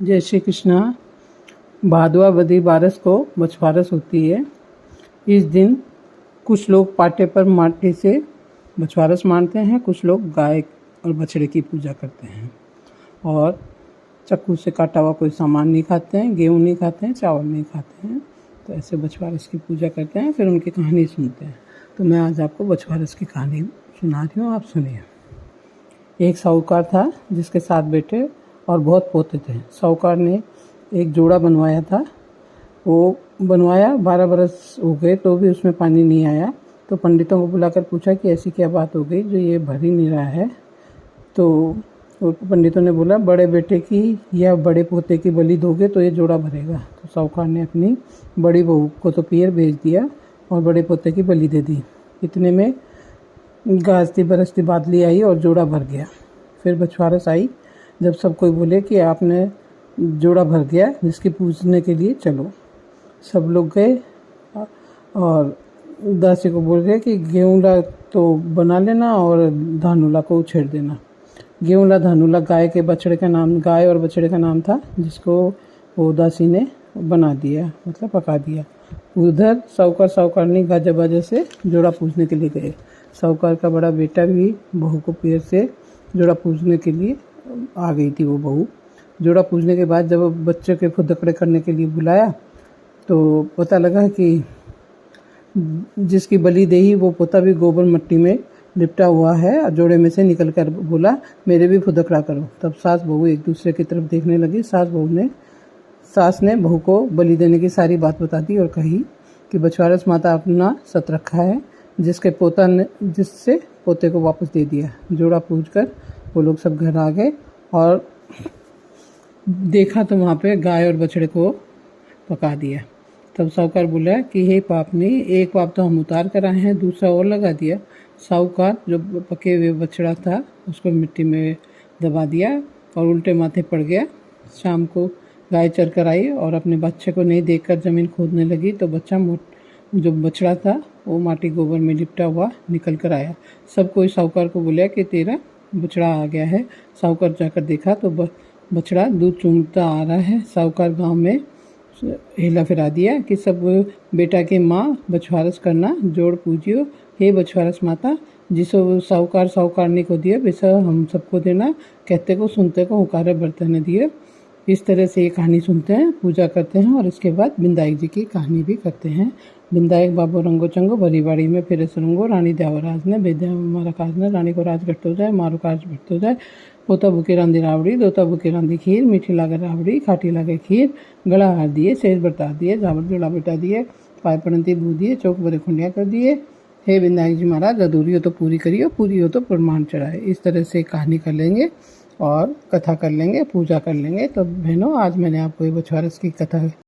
जय श्री कृष्णा। भादवावदी बारस को बछवारस होती है। इस दिन कुछ लोग पाटे पर माटी से बछवारस मानते हैं, कुछ लोग गाय और बछड़े की पूजा करते हैं और चक्कू से काटा हुआ कोई सामान नहीं खाते हैं, गेहूँ नहीं खाते हैं, चावल नहीं खाते हैं। तो ऐसे बछवारस की पूजा करते हैं, फिर उनकी कहानी सुनते हैं। तो मैं आज आपको बछवारस की कहानी सुना रही हूँ, आप सुनिए। एक साहूकार था जिसके 7 बेटे और बहुत पोते थे। साहूकार ने एक जोड़ा बनवाया था। वो बनवाया, 12 बरस हो गए तो भी उसमें पानी नहीं आया। तो पंडितों को बुलाकर पूछा कि ऐसी क्या बात हो गई जो ये भर ही नहीं रहा है। तो पंडितों ने बोला, बड़े बेटे की या बड़े पोते की बलि दोगे तो ये जोड़ा भरेगा। तो साहूकार ने अपनी बड़ी बहू को तो पियर भेज दिया और बड़े पोते की बलि दे दी। इतने में गाजती बरसती बादली आई और जोड़ा भर गया। फिर बछवारस आई। जब सब कोई बोले कि आपने जोड़ा भर गया, जिसकी पूजने के लिए चलो। सब लोग गए और दासी को बोल रहे कि गेहूँला तो बना लेना और धानुला को उछेड़ देना। गेहूँला धानुला गाय और बछड़े का नाम था, जिसको वो दासी ने बना दिया, मतलब पका दिया। उधर साहूकारनी गाजा बाजा से जोड़ा पूजने के लिए गए। साहूकार का बड़ा बेटा भी बहू को पैर से जोड़ा पूजने के लिए आ गई थी। वो बहू जोड़ा पूजने के बाद जब बच्चे के फुदकड़े करने के लिए बुलाया तो पता लगा कि जिसकी बलि देही वो पोता भी गोबर मट्टी में लिपटा हुआ है और जोड़े में से निकल कर बोला, मेरे भी फुदकड़ा करो। तब सास बहू एक दूसरे की तरफ देखने लगी। सास ने बहू को बलि देने की सारी बात बता दी और कही कि बछवारस माता अपना सत रखा है, जिससे पोते को वापस दे दिया। जोड़ा पूजकर वो लोग सब घर आ गए और देखा तो वहाँ पे गाय और बछड़े को पका दिया। तब साहूकार बोला कि हे पापनी, एक पाप तो हम उतार कर आए हैं, दूसरा और लगा दिया। साहूकार जो पके हुए बछड़ा था उसको मिट्टी में दबा दिया और उल्टे माथे पड़ गया। शाम को गाय चर कर आई और अपने बच्चे को नहीं देखकर ज़मीन खोदने लगी तो जो बछड़ा था वो माटी गोबर में लिपटा हुआ निकल कर आया। सब कोई साहूकार को बोला कि तेरा बछड़ा आ गया है। साहूकार जाकर देखा तो बछड़ा दूध चूमता आ रहा है। साहूकार गांव में हिला फिरा दिया कि सब बेटा के माँ बछवारस करना, जोड़ पूजियो। हे बछवारस माता, जिसो साहूकार साहूकारनी को दिए वैसा हम सबको देना, कहते को सुनते को हुकारे बर्तन दिए। इस तरह से ये कहानी सुनते हैं, पूजा करते हैं और इसके बाद बिंदाई जी की कहानी भी करते हैं। बिंदायक बाबो रंगो चंगो भरी बाड़ी में फिर सुरंगो, रानी देवराज ने बेद्या मारा काज ने, रानी को राज घटो जाए, मारो काज भटतो जाए। पोता भूखे रांधी रावड़ी, दोता भूखे रांधी खीर, मीठी लागे रावड़ी, खाटी लागे खीर। गला हार दिए, शेर बरता दिए, जावर जोड़ा बेटा दिए, पाय पड़ंती बू दिए, चौक बड़े खुंडिया कर दिए। हे विनायक जी महाराज, अधूरी हो तो पूरी करियो, पूरी हो तो प्रमाण चढ़ाए। इस तरह से कहानी कर लेंगे और कथा कर लेंगे, पूजा कर लेंगे। तो बहनों, आज मैंने आपको ये बछवारस की कथा